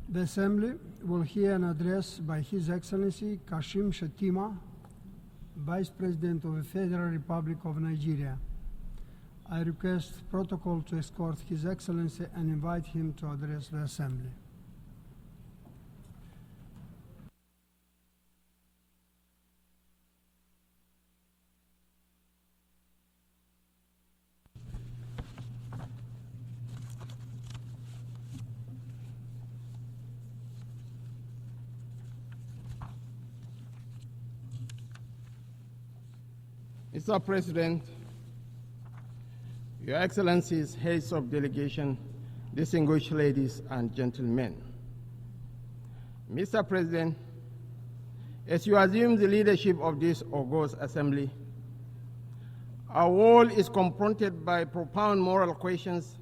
The Assembly will hear an address by His Excellency Kashim Shettima, Vice President of the Federal Republic of Nigeria. I request protocol to escort His Excellency and invite him to address the Assembly. Mr. President, Your Excellencies, heads of delegation, distinguished ladies and gentlemen. Mr. President, as you assume the leadership of this august assembly, our world is confronted by profound moral questions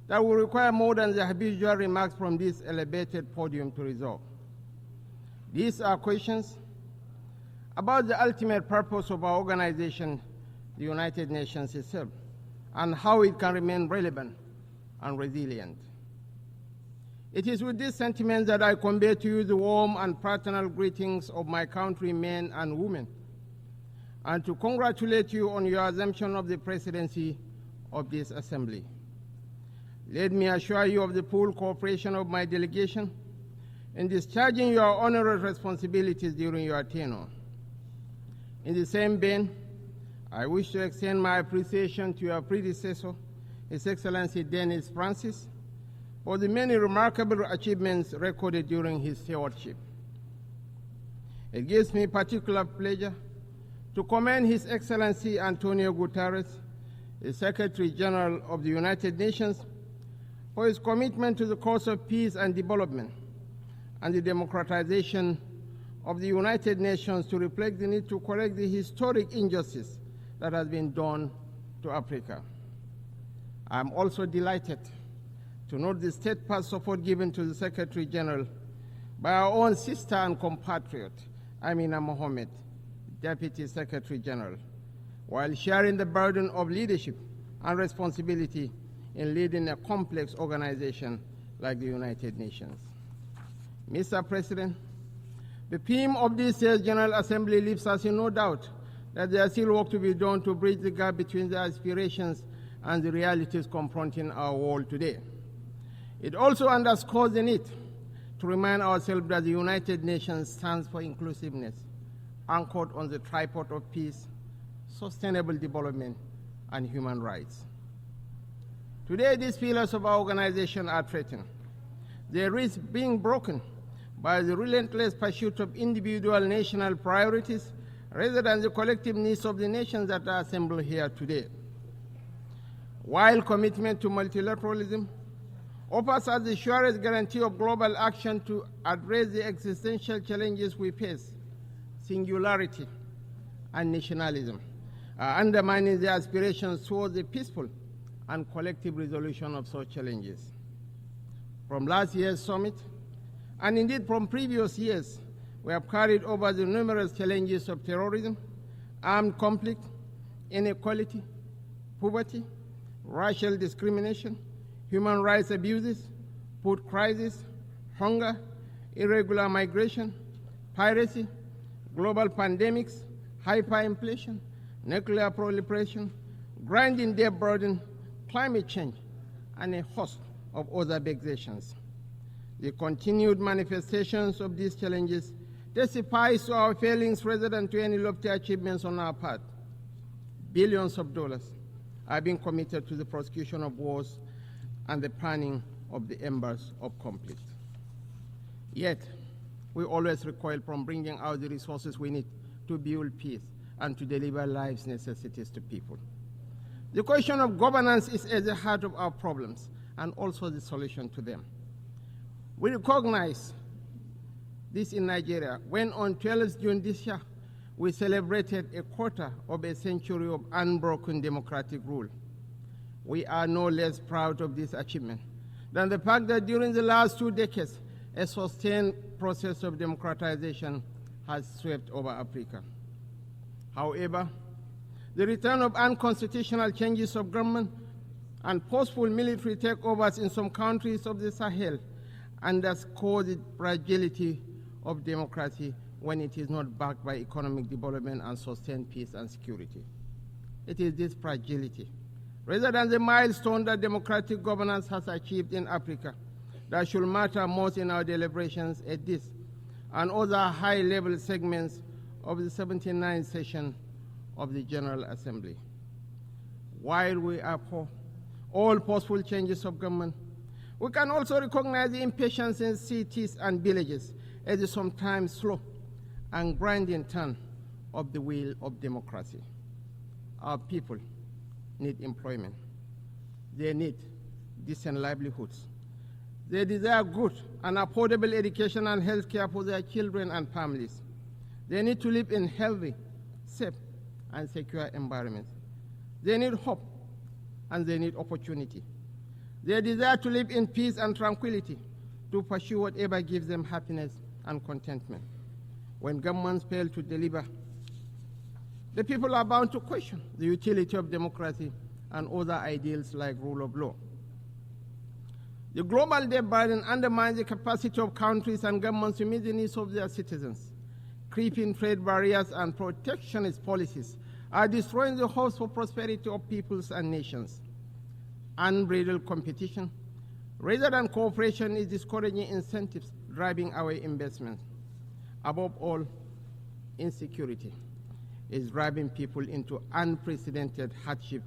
that will require more than the habitual remarks from this elevated podium to resolve. These are questions about the ultimate purpose of our organization, the United Nations itself, and how it can remain relevant and resilient. It is with this sentiment that I convey to you the warm and fraternal greetings of my countrymen and women, and to congratulate you on your assumption of the presidency of this assembly. Let me assure you of the full cooperation of my delegation in discharging your honorable responsibilities during your tenure. In the same vein, I wish to extend my appreciation to your predecessor, His Excellency Dennis Francis, for the many remarkable achievements recorded during his stewardship. It gives me particular pleasure to commend His Excellency Antonio Guterres, the Secretary General of the United Nations, for his commitment to the cause of peace and development and the democratization of the United Nations to reflect the need to correct the historic injustice that has been done to Africa. I am also delighted to note the steadfast support given to the Secretary General by our own sister and compatriot, Amina Mohammed, Deputy Secretary General, while sharing the burden of leadership and responsibility in leading a complex organization like the United Nations. Mr. President, the theme of this year's General Assembly leaves us in no doubt that there is still work to be done to bridge the gap between the aspirations and the realities confronting our world today. It also underscores the need to remind ourselves that the United Nations stands for inclusiveness, anchored on the tripod of peace, sustainable development, and human rights. Today, these pillars of our organization are threatened. They risk being broken by the relentless pursuit of individual national priorities rather than the collective needs of the nations that are assembled here today. While commitment to multilateralism offers us the surest guarantee of global action to address the existential challenges we face, singularity and nationalism are undermining the aspirations towards a peaceful and collective resolution of such challenges. From last year's summit, and indeed from previous years, we have carried over the numerous challenges of terrorism, armed conflict, inequality, poverty, racial discrimination, human rights abuses, food crisis, hunger, irregular migration, piracy, global pandemics, hyperinflation, nuclear proliferation, grinding debt burden, climate change, and a host of other vexations. The continued manifestations of these challenges testifies to our failings rather than to any lofty achievements on our part. Billions of dollars are being committed to the prosecution of wars and the planning of the embers of conflict. Yet, we always recoil from bringing out the resources we need to build peace and to deliver life's necessities to people. The question of governance is at the heart of our problems and also the solution to them. We recognize this in Nigeria when on 12th June this year, we celebrated a quarter of a century of unbroken democratic rule. We are no less proud of this achievement than the fact that during the last 2 decades, a sustained process of democratization has swept over Africa. However, the return of unconstitutional changes of government and forceful military takeovers in some countries of the Sahel underscores the fragility of democracy when it is not backed by economic development and sustained peace and security. It is this fragility, rather than the milestone that democratic governance has achieved in Africa, that should matter most in our deliberations at this and other high-level segments of the 79th session of the General Assembly. While we are for all possible changes of government, we can also recognize the impatience in cities and villages as the sometimes slow and grinding turn of the wheel of democracy. Our people need employment. They need decent livelihoods. They desire good and affordable education and health care for their children and families. They need to live in healthy, safe, and secure environments. They need hope, and they need opportunity. They desire to live in peace and tranquility, to pursue whatever gives them happiness and contentment. When governments fail to deliver, the people are bound to question the utility of democracy and other ideals like rule of law. The global debt burden undermines the capacity of countries and governments to meet the needs of their citizens. Creeping trade barriers and protectionist policies are destroying the hopes for prosperity of peoples and nations. Unbridled competition, rather than cooperation, is discouraging incentives driving away investment. Above all, insecurity is driving people into unprecedented hardship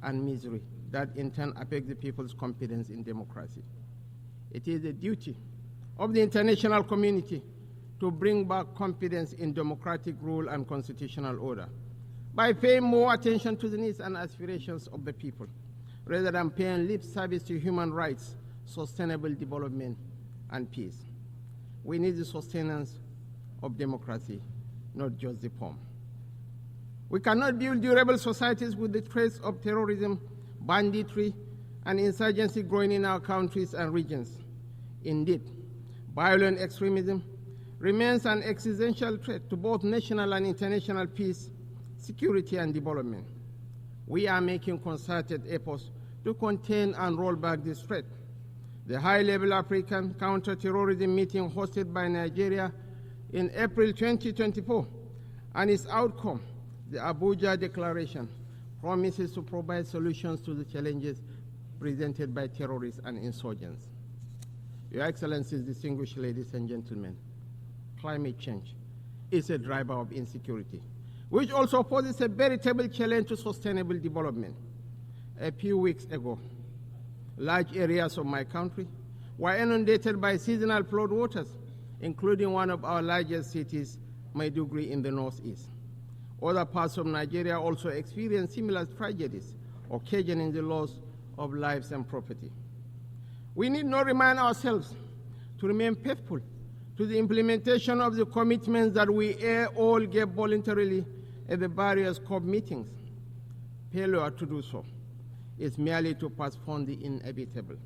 and misery that in turn affect the people's confidence in democracy. It is the duty of the international community to bring back confidence in democratic rule and constitutional order by paying more attention to the needs and aspirations of the people, rather than paying lip service to human rights, sustainable development, and peace. We need the sustenance of democracy, not just the form. We cannot build durable societies with the threats of terrorism, banditry, and insurgency growing in our countries and regions. Indeed, violent extremism remains an existential threat to both national and international peace, security, and development. We are making concerted efforts to contain and roll back this threat. The high-level African counter-terrorism meeting hosted by Nigeria in April 2024 and its outcome, the Abuja Declaration, promises to provide solutions to the challenges presented by terrorists and insurgents. Your Excellencies, distinguished ladies and gentlemen, climate change is a driver of insecurity, which also poses a veritable challenge to sustainable development. A few weeks ago, large areas of my country were inundated by seasonal flood waters, including one of our largest cities, Maiduguri, in the northeast. Other parts of Nigeria also experienced similar tragedies, occasioning the loss of lives and property. We need not remind ourselves to remain faithful to the implementation of the commitments that we all gave voluntarily at the various COP meetings. Failure to do so is merely to postpone the inevitable.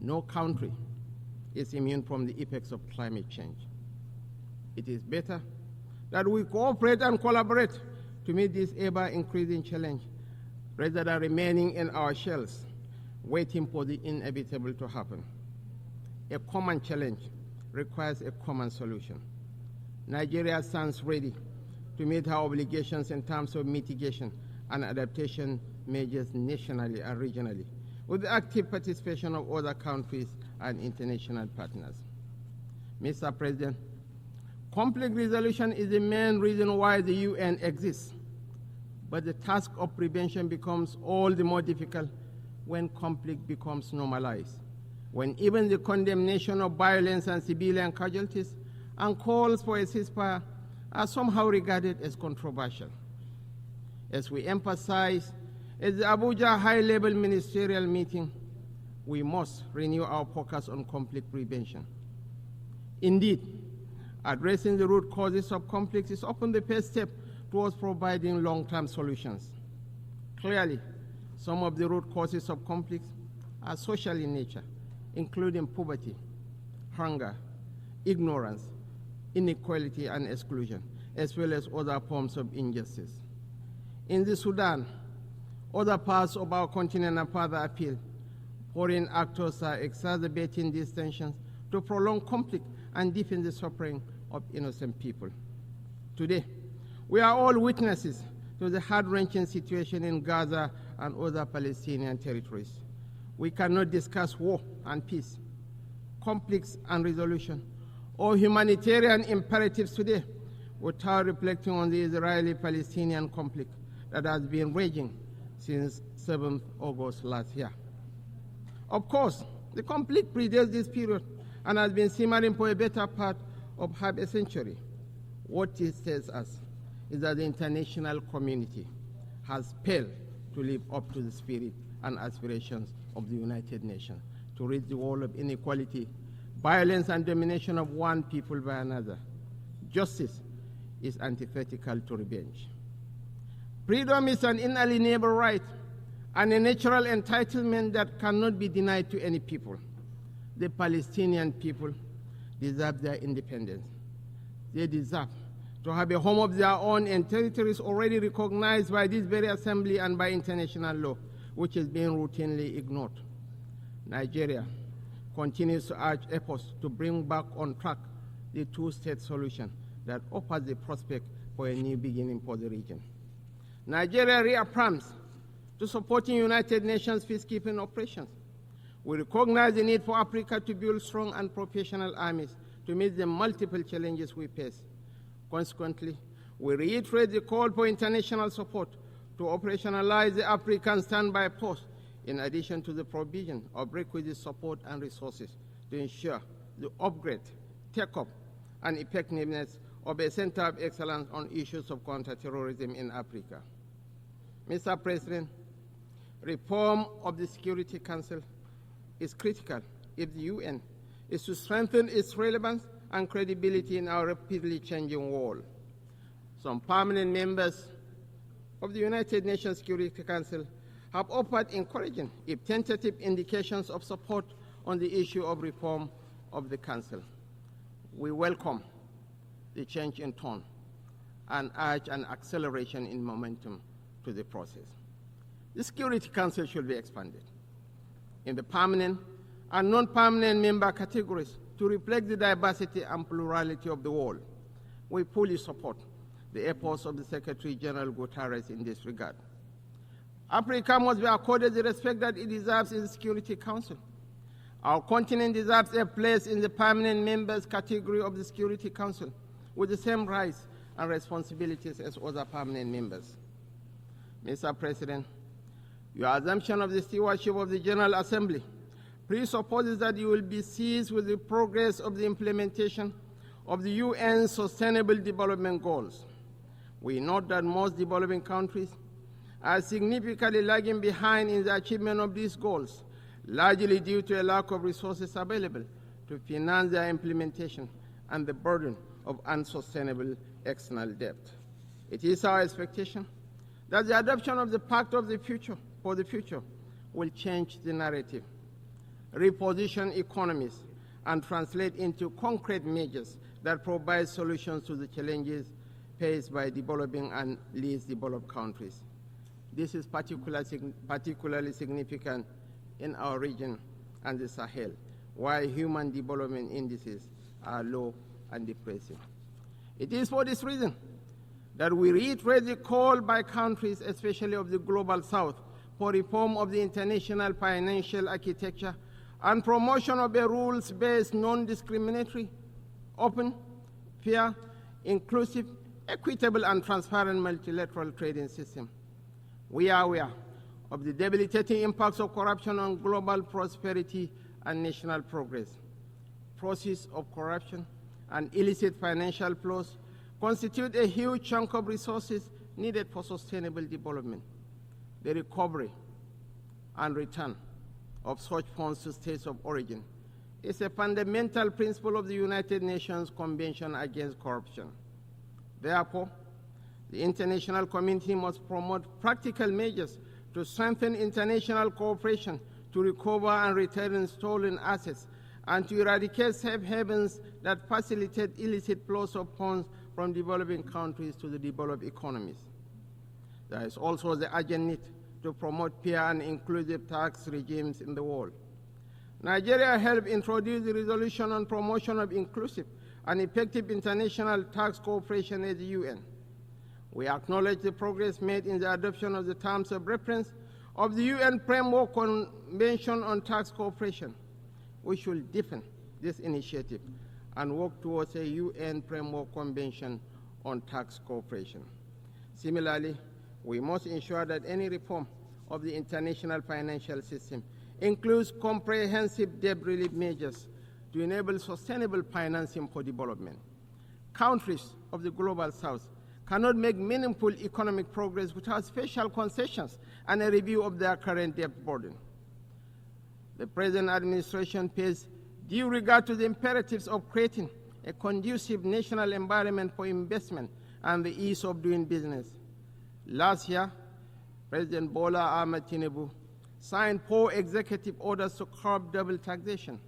No country is immune from the effects of climate change. It is better that we cooperate and collaborate to meet this ever-increasing challenge, rather than remaining in our shells, waiting for the inevitable to happen. A common challenge requires a common solution. Nigeria stands ready to meet her obligations in terms of mitigation and adaptation measures nationally and regionally, with the active participation of other countries and international partners. Mr. President, conflict resolution is the main reason why the UN exists, but the task of prevention becomes all the more difficult when conflict becomes normalized, when even the condemnation of violence and civilian casualties and calls for a ceasefire are somehow regarded as controversial. As we emphasize at the Abuja high-level ministerial meeting, we must renew our focus on conflict prevention. Indeed, addressing the root causes of conflict is often the first step towards providing long-term solutions. Clearly, some of the root causes of conflicts are social in nature, including poverty, hunger, ignorance, inequality, and exclusion, as well as other forms of injustice. In the Sudan, other parts of our continent, and further afield, foreign actors are exacerbating these tensions to prolong conflict and deepen the suffering of innocent people. Today, we are all witnesses to the heart-wrenching situation in Gaza and other Palestinian territories. We cannot discuss war and peace, conflicts and resolution, or humanitarian imperatives today without reflecting on the Israeli-Palestinian conflict that has been raging since 7th August last year. Of course, the conflict predates this period and has been simmering for a better part of half a century. What it tells us is that the international community has failed to live up to the spirit and aspirations of the United Nations to rid the world of inequality, violence, and domination of one people by another. Justice is antithetical to revenge. Freedom is an inalienable right and a natural entitlement that cannot be denied to any people. The Palestinian people deserve their independence. They deserve to have a home of their own in territories already recognized by this very assembly and by international law, which is being routinely ignored. Nigeria continues to urge efforts to bring back on track the two-state solution that offers the prospect for a new beginning for the region. Nigeria reaffirms to supporting United Nations peacekeeping operations. We recognize the need for Africa to build strong and professional armies to meet the multiple challenges we face. Consequently, we reiterate the call for international support to operationalize the African standby post, in addition to the provision of requisite support and resources to ensure the upgrade, take-up, and effectiveness of a center of excellence on issues of counterterrorism in Africa. Mr. President, reform of the Security Council is critical if the UN is to strengthen its relevance and credibility in our rapidly changing world. Some permanent members of the United Nations Security Council have offered encouraging, if tentative, indications of support on the issue of reform of the Council. We welcome the change in tone and urge an acceleration in momentum to the process. The Security Council should be expanded in the permanent and non-permanent member categories to reflect the diversity and plurality of the world. We fully support the efforts of the Secretary General Guterres in this regard. Africa must be accorded the respect that it deserves in the Security Council. Our continent deserves a place in the permanent members category of the Security Council with the same rights and responsibilities as other permanent members. Mr. President, your assumption of the stewardship of the General Assembly presupposes that you will be seized with the progress of the implementation of the UN Sustainable Development Goals. We note that most developing countries are significantly lagging behind in the achievement of these goals, largely due to a lack of resources available to finance their implementation and the burden of unsustainable external debt. It is our expectation that the adoption of the Pact of the Future for the future will change the narrative, reposition economies, and translate into concrete measures that provide solutions to the challenges faced by developing and least developed countries. This is particularly significant in our region and the Sahel, where human development indices are low and depressing. It is for this reason that we reiterate the call by countries, especially of the Global South, for reform of the international financial architecture and promotion of a rules-based, non-discriminatory, open, fair, inclusive, equitable, and transparent multilateral trading system. We are aware of the debilitating impacts of corruption on global prosperity and national progress. Process of corruption and illicit financial flows constitute a huge chunk of resources needed for sustainable development. The recovery and return of such funds to states of origin is a fundamental principle of the United Nations Convention Against Corruption. Therefore, the international community must promote practical measures to strengthen international cooperation to recover and return stolen assets and to eradicate safe havens that facilitate illicit flows of funds from developing countries to the developed economies. There is also the urgent need to promote fair and inclusive tax regimes in the world. Nigeria helped introduce the Resolution on Promotion of Inclusive and Effective International Tax Cooperation at the UN. We acknowledge the progress made in the adoption of the terms of reference of the UN Framework Convention on Tax Cooperation. We should deepen this initiative and work towards a UN Framework Convention on Tax Cooperation. Similarly, we must ensure that any reform of the international financial system includes comprehensive debt relief measures to enable sustainable financing for development. Countries of the Global South cannot make meaningful economic progress without special concessions and a review of their current debt burden. The present administration pays due regard to the imperatives of creating a conducive national environment for investment and the ease of doing business. Last year, President Bola Ahmed Tinubu signed 4 executive orders to curb double taxation.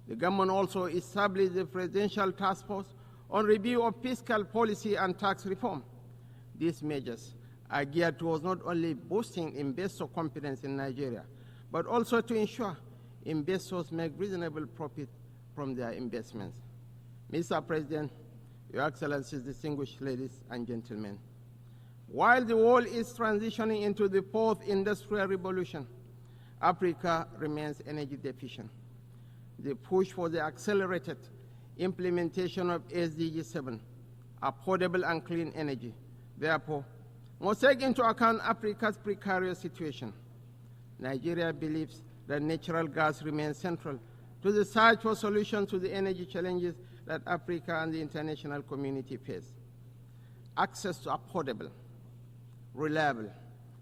The government also established the Presidential Task Force on review of fiscal policy and tax reform. These measures are geared towards not only boosting investor confidence in Nigeria, but also to ensure investors make reasonable profit from their investments. Mr. President, Your Excellencies, distinguished ladies and gentlemen, while the world is transitioning into the 4th industrial revolution, Africa remains energy deficient. The push for the accelerated implementation of SDG 7, affordable and clean energy, therefore, must take into account Africa's precarious situation. Nigeria believes that natural gas remains central to the search for solutions to the energy challenges that Africa and the international community face. Access to affordable, reliable,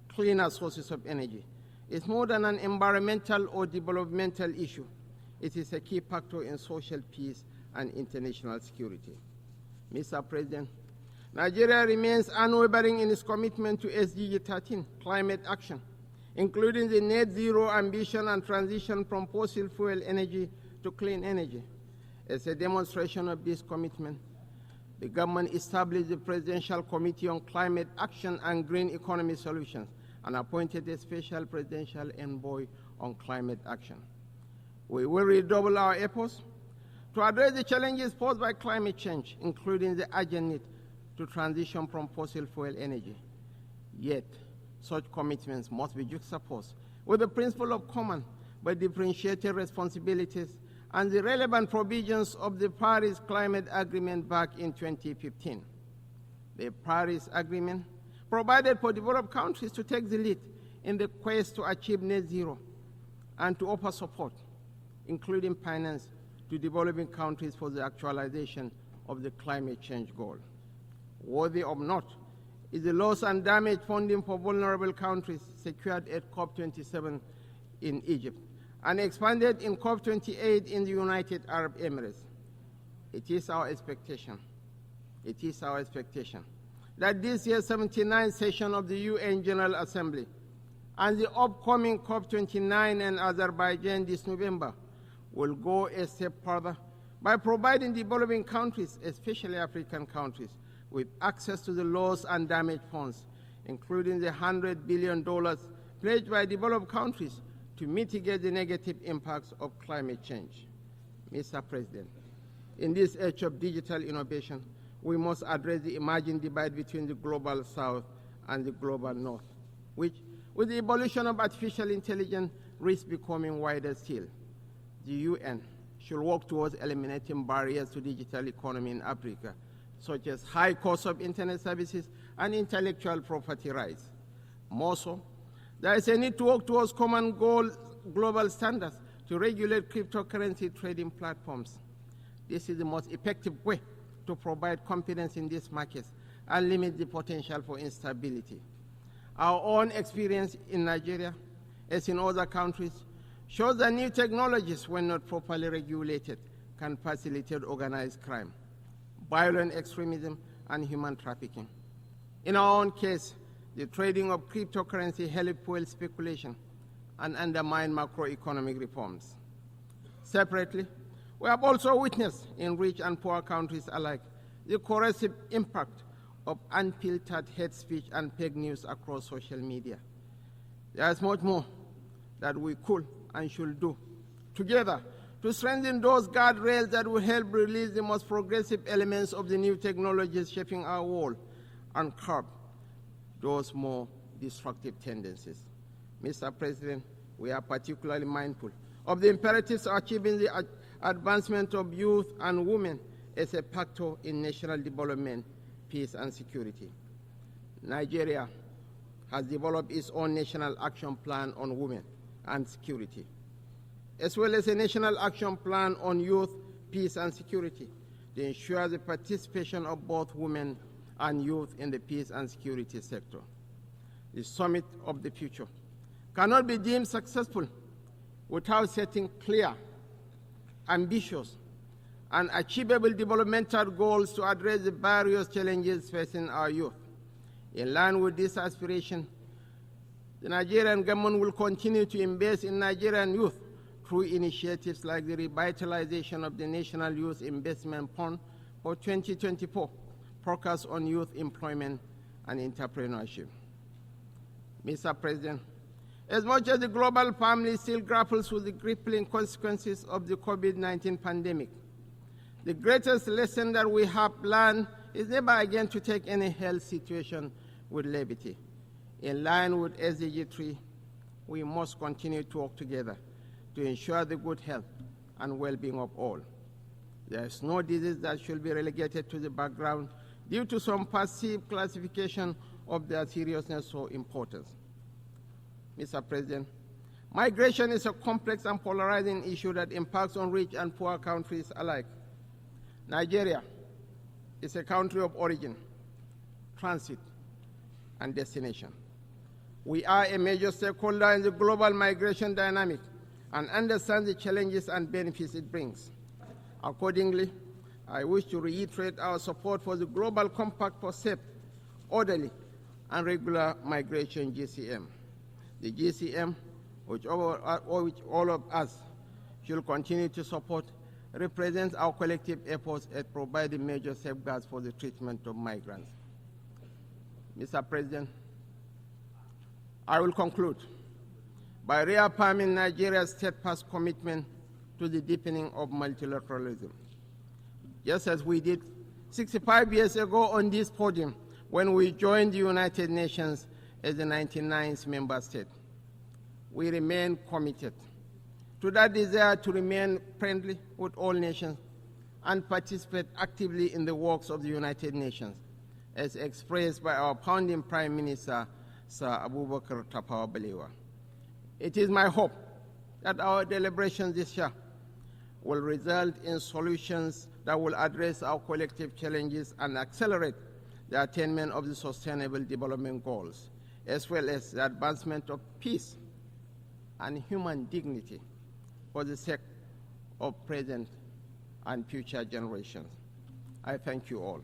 cleaner sources of energy is more than an environmental or developmental issue. It is a key factor in social peace and international security. Mr. President, Nigeria remains unwavering in its commitment to SDG 13, climate action, including the net zero ambition and transition from fossil fuel energy to clean energy. As a demonstration of this commitment, the government established the Presidential Committee on Climate Action and Green Economy Solutions and appointed a special presidential envoy on climate action. We will redouble our efforts to address the challenges posed by climate change, including the urgent need to transition from fossil fuel energy. Yet, such commitments must be juxtaposed with the principle of common but differentiated responsibilities and the relevant provisions of the Paris Climate Agreement back in 2015. The Paris Agreement provided for developed countries to take the lead in the quest to achieve net zero and to offer support, including finance, to developing countries for the actualization of the climate change goal. Worthy of note is the loss and damage funding for vulnerable countries secured at COP27 in Egypt and expanded in COP28 in the United Arab Emirates. It is our expectation that this year's 79th session of the UN General Assembly and the upcoming COP29 in Azerbaijan this November will go a step further by providing developing countries, especially African countries, with access to the loss and damage funds, including the $100 billion pledged by developed countries to mitigate the negative impacts of climate change. Mr. President, in this age of digital innovation, we must address the emerging divide between the global South and the global North, which, with the evolution of artificial intelligence, risks becoming wider still. The UN should work towards eliminating barriers to digital economy in Africa, such as high cost of internet services and intellectual property rights. More so, there is a need to work towards common global standards to regulate cryptocurrency trading platforms. This is the most effective way to provide confidence in these markets and limit the potential for instability. Our own experience in Nigeria, as in other countries, shows that new technologies, when not properly regulated, can facilitate organized crime, violent extremism, and human trafficking. In our own case, the trading of cryptocurrency helped fuel speculation and undermine macroeconomic reforms. Separately, we have also witnessed in rich and poor countries alike the corrosive impact of unfiltered hate speech and fake news across social media. There is much more that we could and should do together to strengthen those guardrails that will help release the most progressive elements of the new technologies shaping our world and curb those more destructive tendencies. Mr. President, we are particularly mindful of the imperatives of achieving the advancement of youth and women as a factor in national development, peace, and security. Nigeria has developed its own national action plan on women and security, as well as a national action plan on youth, peace, and security to ensure the participation of both women and youth in the peace and security sector. The summit of the future cannot be deemed successful without setting clear, ambitious, and achievable developmental goals to address the various challenges facing our youth. In line with this aspiration, the Nigerian government will continue to invest in Nigerian youth through initiatives like the revitalization of the National Youth Investment Fund for 2024, focused on youth employment and entrepreneurship. Mr. President, as much as the global family still grapples with the crippling consequences of the COVID-19 pandemic, the greatest lesson that we have learned is never again to take any health situation with levity. In line with SDG 3, we must continue to work together to ensure the good health and well-being of all. There is no disease that should be relegated to the background due to some perceived classification of their seriousness or importance. Mr. President, migration is a complex and polarizing issue that impacts on rich and poor countries alike. Nigeria is a country of origin, transit, and destination. We are a major stakeholder in the global migration dynamic and understand the challenges and benefits it brings. Accordingly, I wish to reiterate our support for the Global Compact for Safe, Orderly, and Regular Migration, GCM. The GCM, which all of us should continue to support, represents our collective efforts at providing major safeguards for the treatment of migrants. Mr. President, I will conclude by reaffirming Nigeria's steadfast commitment to the deepening of multilateralism. Just as we did 65 years ago on this podium when we joined the United Nations as the 99th member state, we remain committed to that desire to remain friendly with all nations and participate actively in the works of the United Nations, as expressed by our founding Prime Minister, Sir Abubakar Tafawa Balewa. It is my hope that our deliberations this year will result in solutions that will address our collective challenges and accelerate the attainment of the Sustainable Development Goals, as well as the advancement of peace and human dignity for the sake of present and future generations. I thank you all.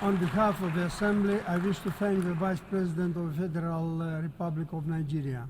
On behalf of the Assembly, I wish to thank the Vice President of the Federal Republic of Nigeria.